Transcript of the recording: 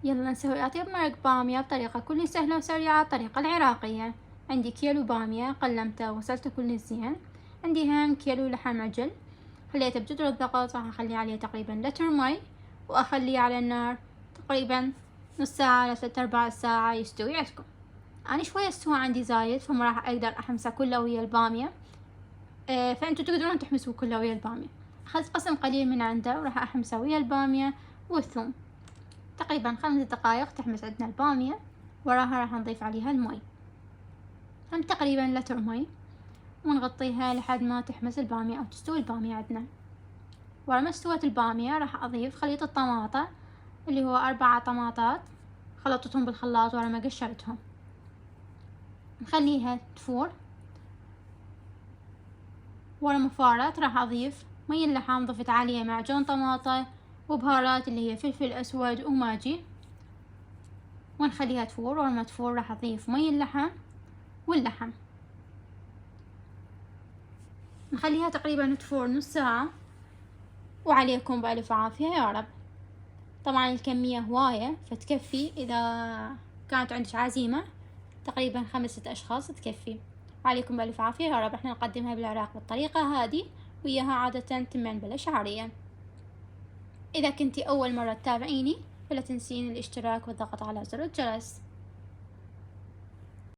يلا نسوي أطيب مرق بامية بطريقة كل سهلة وسريعة، الطريقة العراقية. عندي كيلو بامية قلمته وغسلته كل زين. عندي هم كيلو لحم عجل خليته بجدر الضغط، راح أخليه عليه تقريبا لتر مي وأخليه على النار تقريبا نص ساعة ل3/4 ساعة يستوي عندكم. أنا شوية استوى عندي زايد فما راح أقدر أحمسه كله ويا البامية، فأنتوا تقدرون تحمسوه كله ويا البامية. أخذت قسم قليل من عنده وراح أحمسه ويا البامية والثوم، تقريبا 5 دقايق تحمس عندنا البامية. وراها راح نضيف عليها المي، هم تقريبا لتر مي، ونغطيها لحد ما تحمس البامية أو تستوي البامية عندنا. ورا ما استوت البامية راح أضيف خليط الطماطة اللي هو 4 طماطات خلطتهم بالخلاط ورا ما قشرتهم، نخليها تفور. ورا ما فارت راح أضيف مي اللحم، ضفت عليه معجون طماطة وبهارات اللي هي فلفل أسود وماجي، ونخليها تفور. ورا ما تفور راح أضيف مي اللحم واللحم، نخليها تقريبا تفور نص ساعة. وعليكم بألف عافية يا رب. طبعا الكمية هواية فتكفي، إذا كانت عندك عزيمة تقريبا 5-6 أشخاص تكفي. وعليكم بألف عافية يا رب. احنا نقدمها بالعراق بالطريقة هذه، وياها عادة تمن بالأشعرية. إذا كنتي أول مرة تتابعيني فلا تنسين الاشتراك والضغط على زر الجرس.